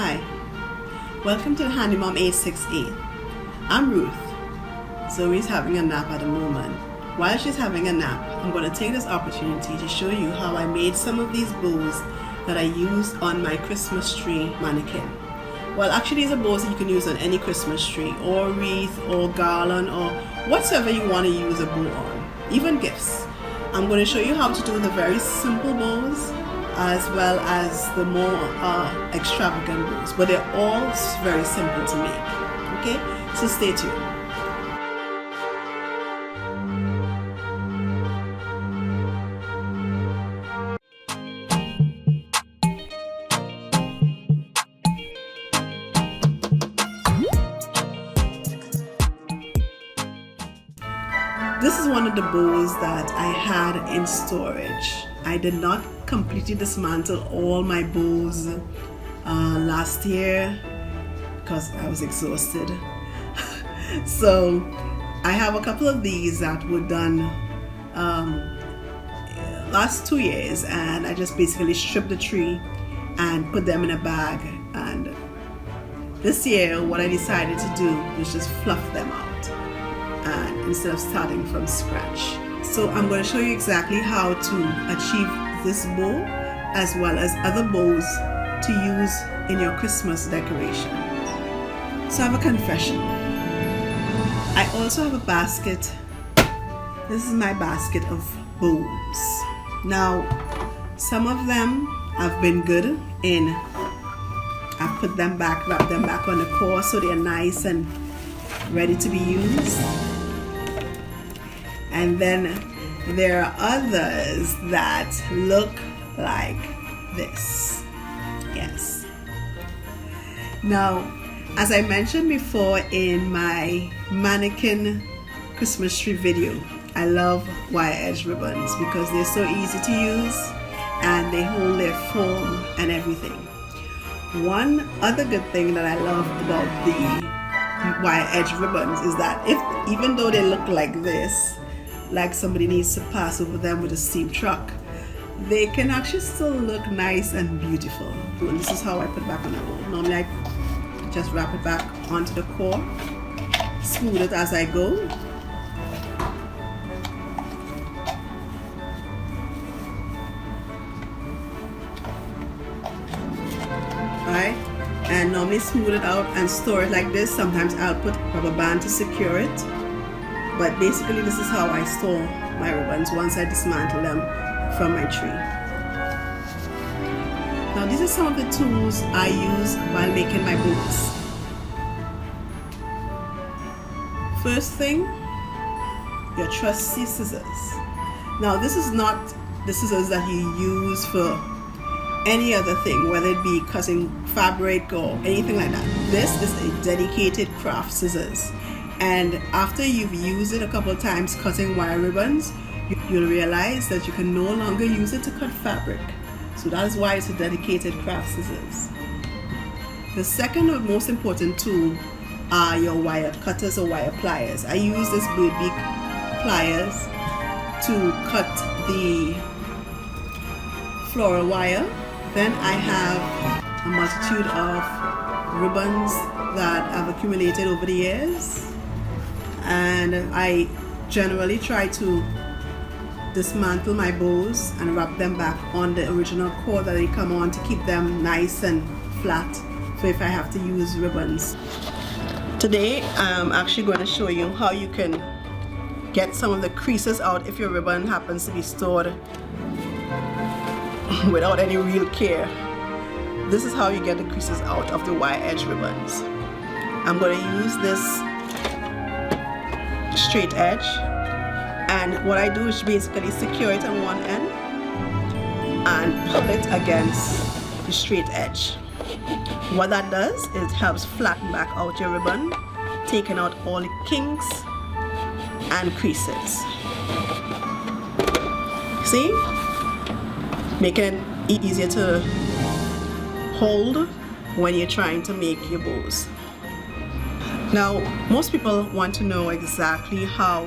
Hi, welcome to the Handy Mom 868. I'm Ruth. Zoe's having a nap at the moment. While she's having a nap, I'm going to take this opportunity to show you how I made some of these bows that I used on my Christmas tree mannequin. Well, actually these are bows that you can use on any Christmas tree, or wreath, or garland, or whatsoever you want to use a bow on, even gifts. I'm going to show you how to do the very simple bows as well as the more extravagant bows, but they're all very simple to make. Okay, so stay tuned. This is one of the bows that I had in storage. I did not completely dismantle all my bows last year because I was exhausted. So I have a couple of these that were done last 2 years, and I just basically stripped the tree and put them in a bag. And this year what I decided to do was just fluff them out, and instead of starting from scratch. So I'm going to show you exactly how to achieve this bow as well as other bows to use in your Christmas decoration. So I have a confession. I also have a basket. This is my basket of bows. Now, some of them have been good in, I've put them back, wrapped them back on the core so they're nice and ready to be used. And then there are others that look like this. Yes. Now, as I mentioned before in my mannequin Christmas tree video, I love wire edge ribbons because they're so easy to use and they hold their form and everything. One other good thing that I love about the wire edge ribbons is that even though they look like this, like somebody needs to pass over them with a steam truck, they can actually still look nice and beautiful. And this is how I put it back on the roll. Normally I just wrap it back onto the core, smooth it as I go. Alright, and normally smooth it out and store it like this. Sometimes I'll put a rubber band to secure it. But basically this is how I store my ribbons once I dismantle them from my tree. Now these are some of the tools I use while making my bows. First thing, your trusty scissors. Now this is not the scissors that you use for any other thing, whether it be cutting fabric or anything like that. This is a dedicated craft scissors. And after you've used it a couple of times cutting wire ribbons, you'll realize that you can no longer use it to cut fabric. So that is why it's a dedicated craft scissors. The second or most important tool are your wire cutters or wire pliers. I use this bird beak pliers to cut the floral wire. Then I have a multitude of ribbons that I've accumulated over the years. And I generally try to dismantle my bows and wrap them back on the original core that they come on to keep them nice and flat for if I have to use ribbons. Today I'm actually going to show you how you can get some of the creases out if your ribbon happens to be stored without any real care. This is how you get the creases out of the wire edge ribbons. I'm going to use this straight edge, and what I do is basically secure it on one end and pull it against the straight edge. What that does is it helps flatten back out your ribbon, taking out all the kinks and creases. See? Making it easier to hold when you're trying to make your bows. Now, most people want to know exactly how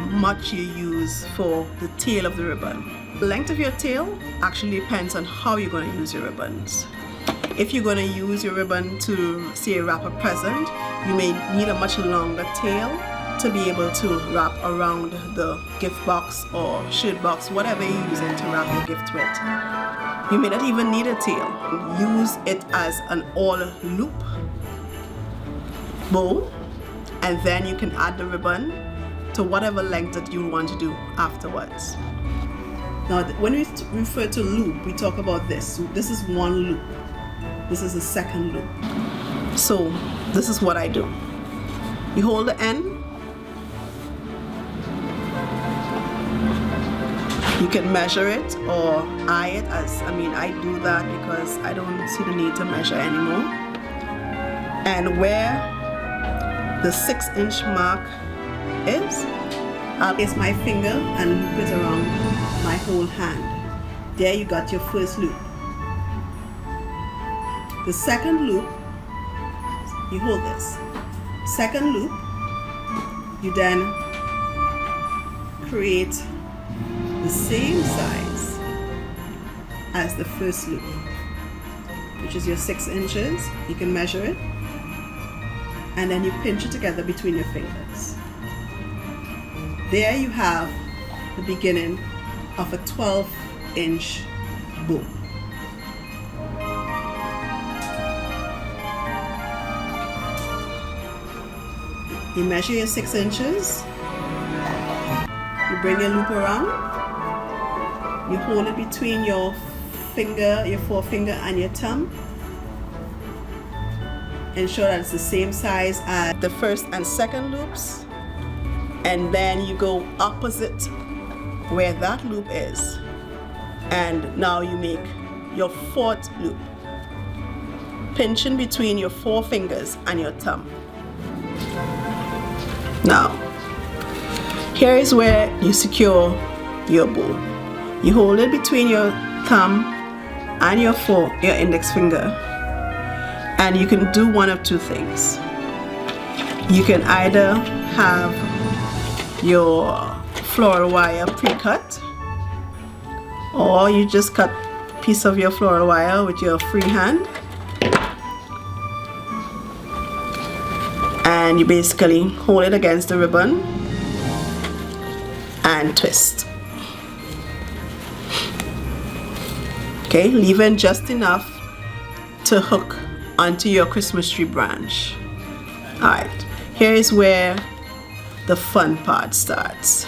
much you use for the tail of the ribbon. The length of your tail actually depends on how you're going to use your ribbons. if you're going to use your ribbon to, say, wrap a present, you may need a much longer tail to be able to wrap around the gift box or shirt box, whatever you're using to wrap your gift with. You may not even need a tail. Use it as an all loop bow, and then you can add the ribbon to whatever length that you want to do afterwards. Now, when we refer to loop, we talk about this. This is one loop. This is the second loop. So this is what I do. You hold the end. You can measure it or eye it, as I do that because I don't see the need to measure anymore. And where the 6-inch mark is, I'll place my finger and loop it around my whole hand. There you got your first loop. The second loop, you hold this. Second loop, you then create the same size as the first loop, which is your 6 inches. You can measure it, and then you pinch it together between your fingers. There you have the beginning of a 12-inch bow. You measure your 6 inches, you bring your loop around, you hold it between your finger, your forefinger and your thumb. Ensure that it's the same size as the first and second loops, and then you go opposite where that loop is, and now you make your fourth loop, pinching between your forefingers and your thumb. Now, here is where you secure your bow. You hold it between your thumb and your index finger, and you can do one of two things. You can either have your floral wire pre-cut, or you just cut a piece of your floral wire with your free hand, and you basically hold it against the ribbon and twist. Okay, leaving just enough to hook onto your Christmas tree branch. Alright, here is where the fun part starts.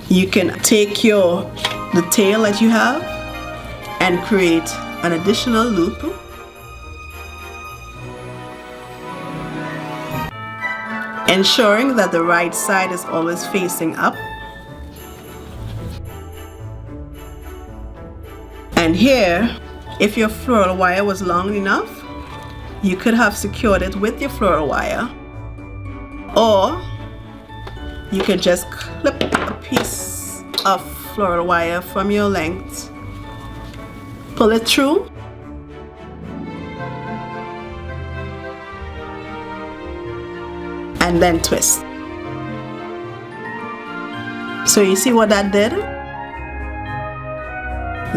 You can take the tail that you have and create an additional loop, ensuring that the right side is always facing up. And here, if your floral wire was long enough, you could have secured it with your floral wire, or you can just clip a piece of floral wire from your length, pull it through, and then twist. So you see what that did?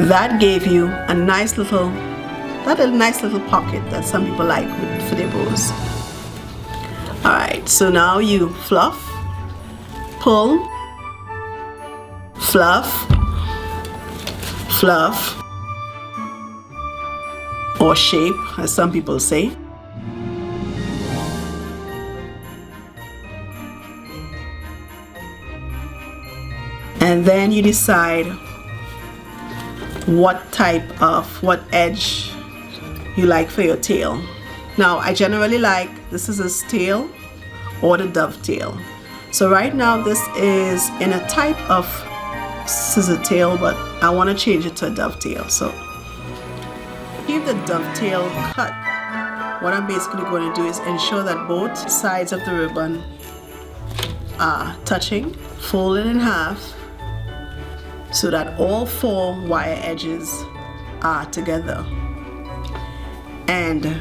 That gave you a nice little pocket that some people like for their bows. Alright, so now you fluff, pull, fluff, fluff, or shape, as some people say. And then you decide what edge you like for your tail. Now, I generally like the scissors tail or the dovetail. So right now this is in a type of scissor tail, but I want to change it to a dovetail. So keep the dovetail cut. What I'm basically going to do is ensure that both sides of the ribbon are touching, fold it in half so that all 4 wire edges are together. And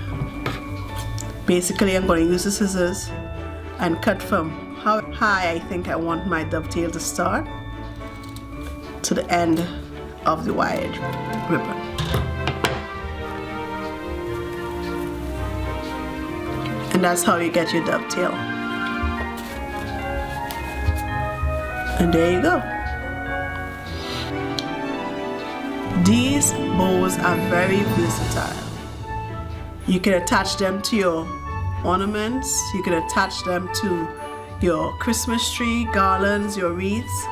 basically I'm going to use the scissors and cut from how high I think I want my dovetail to start to the end of the wired ribbon. And that's how you get your dovetail. And there you go. These bows are very versatile. You can attach them to your ornaments, you can attach them to your Christmas tree, garlands, your wreaths,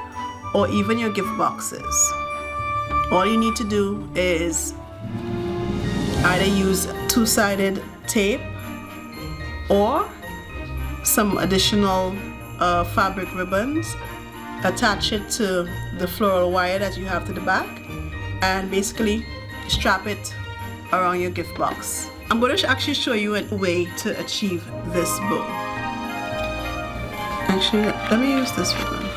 or even your gift boxes. All you need to do is either use two-sided tape or some additional fabric ribbons, attach it to the floral wire that you have to the back, and basically strap it around your gift box. I'm going to actually show you a way to achieve this bow. Actually, let me use this ribbon.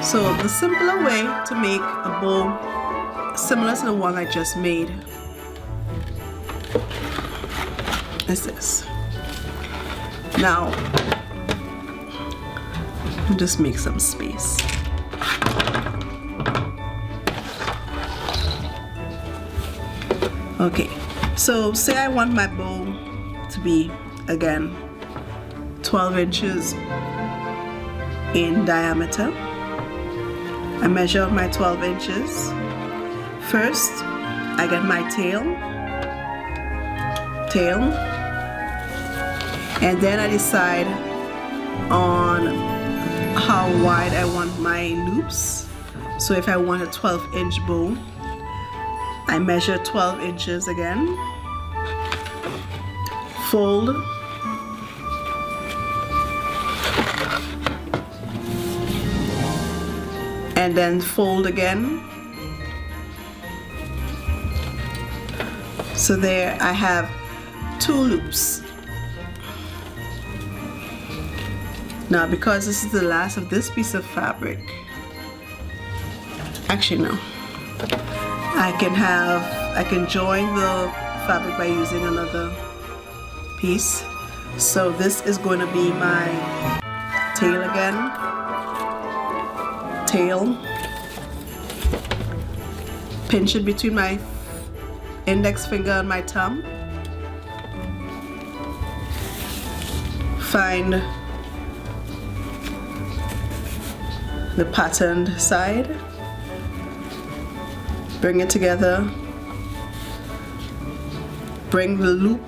So the simpler way to make a bow similar to the one I just made is this. Now, I'll just make some space. Okay, so say I want my bow to be, again, 12 inches in diameter. I measure out my 12 inches. First, I get my tail, and then I decide on how wide I want my loops. So if I want a 12-inch bow, I measure 12 inches again, fold, and then fold again. So there I have 2 loops. Now, because this is the last of this piece of fabric, actually no, I can join the fabric by using another piece. So this is going to be my tail again. Tail. Pinch it between my index finger and my thumb. Find the patterned side. Bring it together. Bring the loop,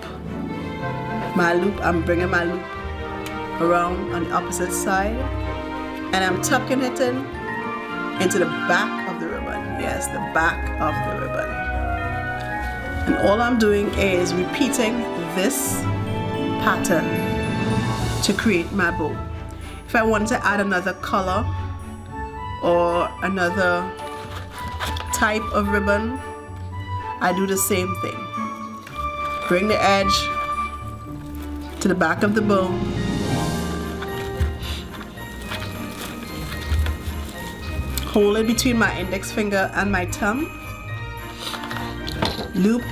I'm bringing my loop around on the opposite side, and I'm tucking it into the back of the ribbon. Yes, the back of the ribbon. And all I'm doing is repeating this pattern to create my bow. If I want to add another color or another type of ribbon, I do the same thing. Bring the edge to the back of the bow, hold it between my index finger and my thumb, loop,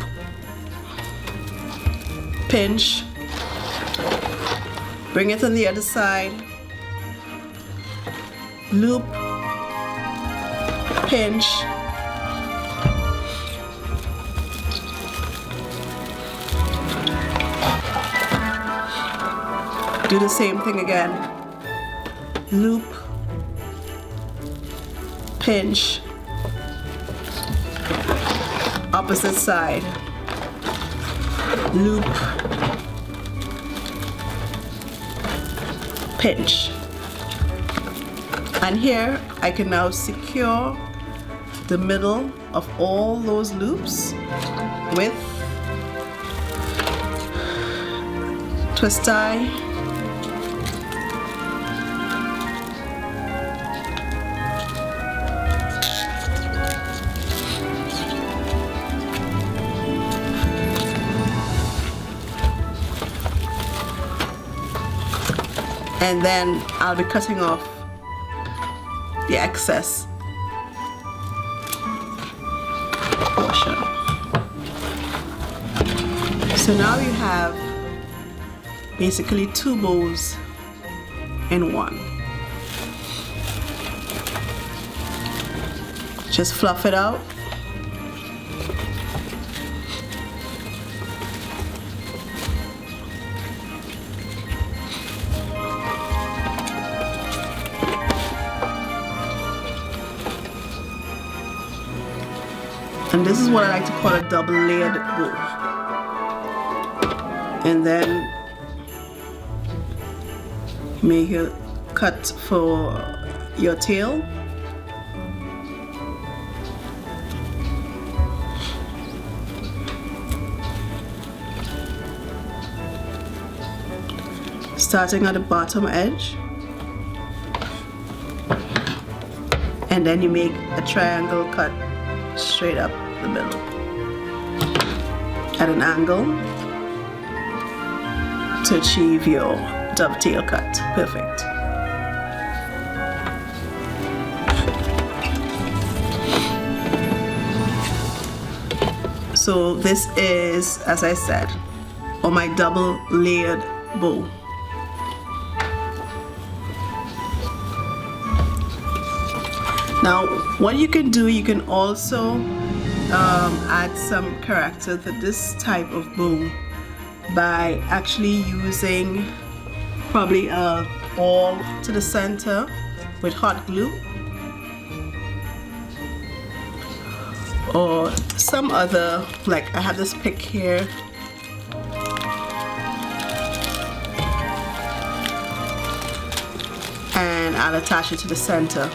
pinch, bring it on the other side, loop, pinch, do the same thing again, loop, pinch, opposite side, loop, pinch. And here I can now secure the middle of all those loops with twist tie, and then I'll be cutting off the excess portion. So now you have basically 2 bows in one. Just fluff it out. And this is what I like to call a double layered bow. And then make a cut for your tail. Starting at the bottom edge, and then you make a triangle cut straight up the middle at an angle to achieve your dovetail cut. Perfect. So this is, as I said, on my double layered bow. Now, what you can do, you can also add some character to this type of bow by actually using probably a ball to the center with hot glue, or some other, like I have this pick here. And I'll attach it to the center.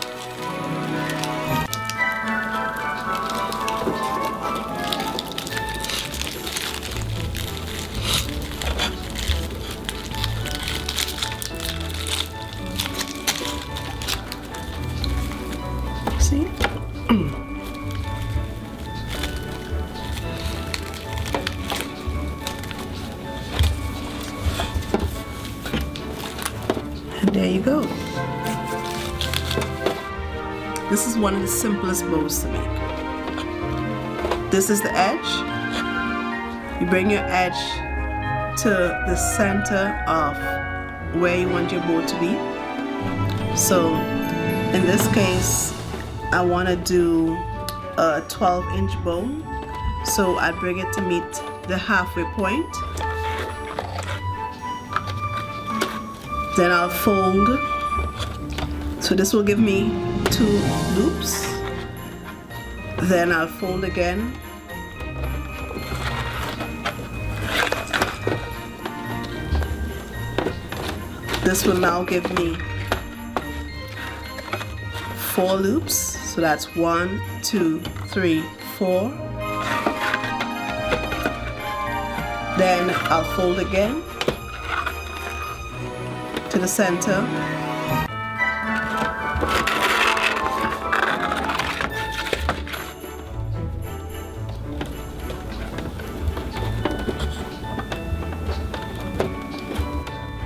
See? And there you go. This is one of the simplest bows to make. This is the edge. You bring your edge to the center of where you want your bow to be. So in this case, I want to do a 12-inch bow. So I bring it to meet the halfway point. Then I'll fold. So this will give me 2 loops. Then I'll fold again. This will now give me 4 loops. So that's 1, 2, 3, 4. Then I'll fold again to the center.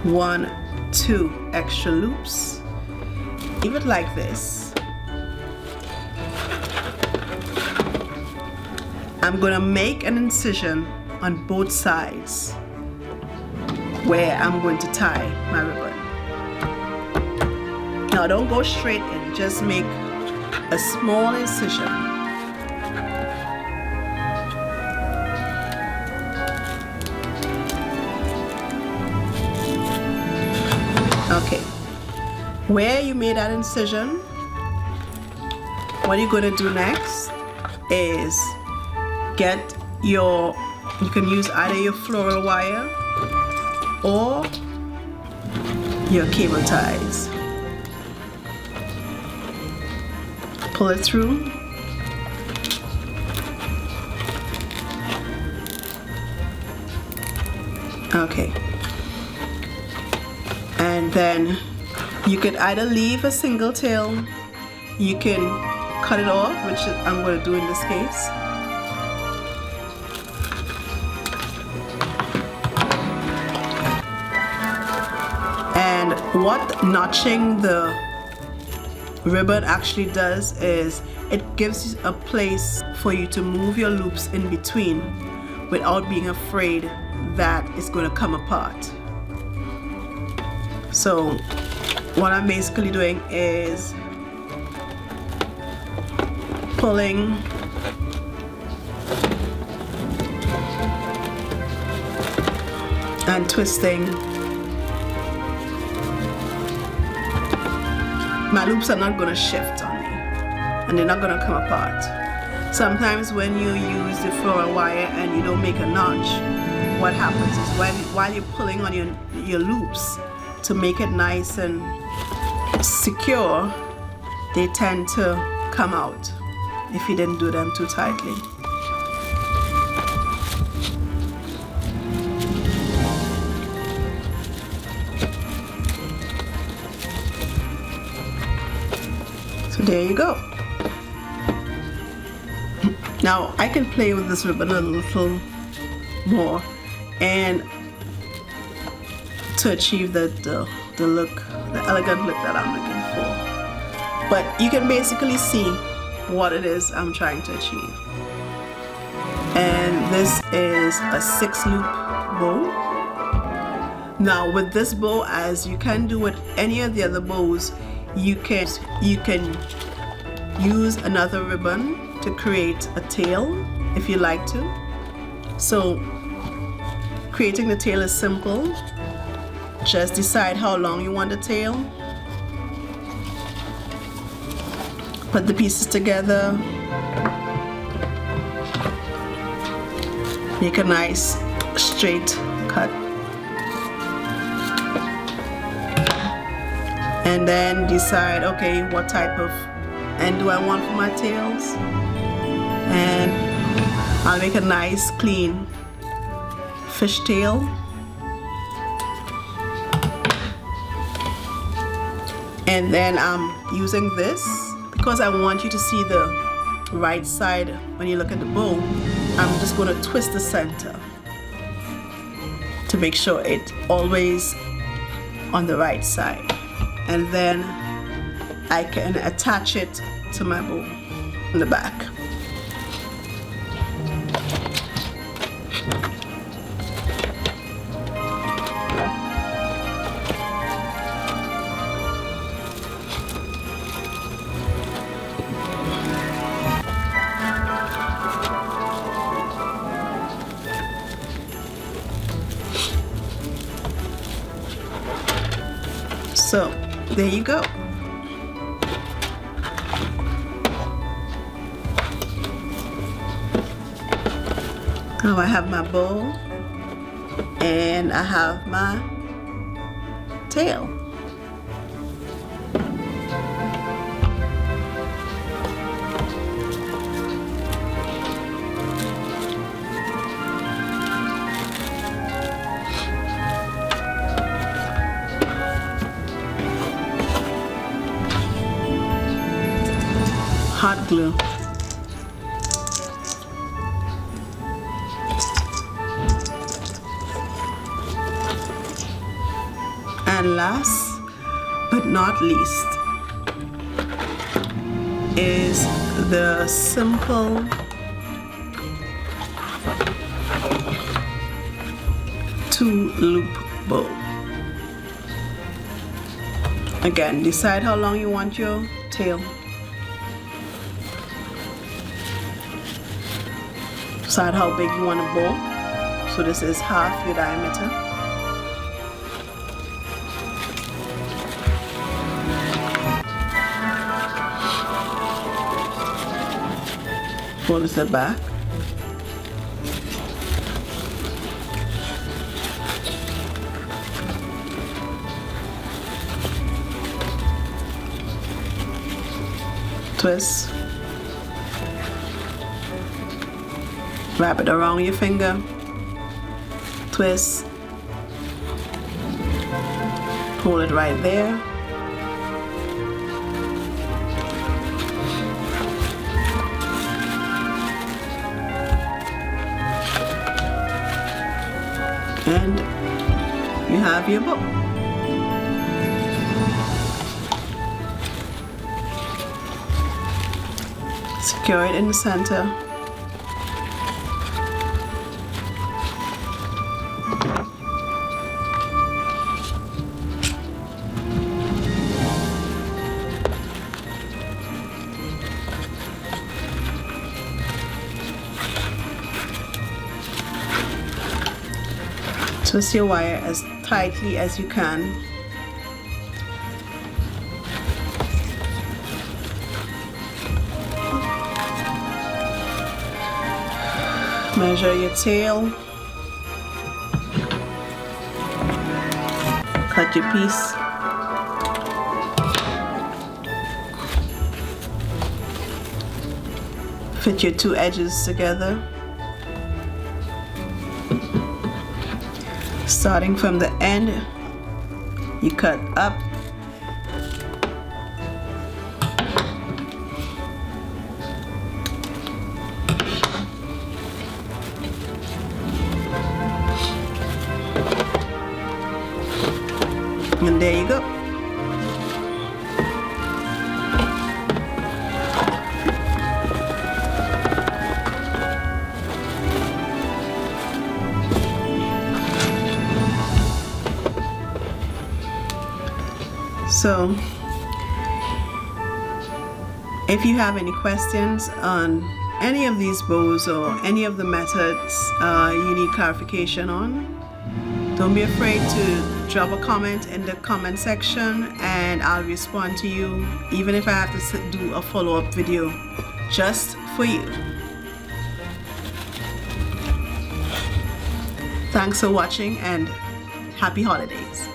One, 2 extra loops. Leave it like this. I'm going to make an incision on both sides where I'm going to tie my ribbon. Now don't go straight in, just make a small incision. Okay, where you made that incision, what you're going to do next is get you can use either your floral wire or your cable ties. Pull it through. Okay. And then you could either leave a single tail, you can cut it off, which I'm going to do in this case. And what notching the ribbon actually does is it gives you a place for you to move your loops in between without being afraid that it's going to come apart. So what I'm basically doing is pulling and twisting. My loops are not going to shift on me and they're not going to come apart. Sometimes when you use the floral wire and you don't make a notch, what happens is while you're pulling on your loops to make it nice and secure, they tend to come out if you didn't do them too tightly. So there you go. Now I can play with this ribbon a little more and to achieve the look, the elegant look that I'm looking for. But you can basically see what it is I'm trying to achieve. And this is a 6-loop bow. Now with this bow, as you can do with any of the other bows, you can use another ribbon to create a tail if you like to. So creating the tail is simple. Just decide how long you want the tail. Put the pieces together. Make a nice straight cut. And then decide, okay, what type of end do I want for my tails? And I'll make a nice clean fish tail. And then I'm using this because I want you to see the right side when you look at the bow. I'm just going to twist the center to make sure it's always on the right side. And then I can attach it to my bow in the back. So there you go. Now I have my bow and I have my tail. Hot glue. And last but not least is the simple two-loop bow. Again, decide how long you want your tail. Decide how big you want a bow. So this is half your diameter. Fold this at back. Twist. Wrap it around your finger. Twist. Hold it right there. And you have your bow. Secure it in the center. Twist your wire as tightly as you can. Measure your tail. Cut your piece. Fit your two edges together. Starting from the end, you cut up. And there you go. So, if you have any questions on any of these bows or any of the methods you need clarification on, don't be afraid to drop a comment in the comment section and I'll respond to you, even if I have to do a follow-up video just for you. Thanks for watching and happy holidays.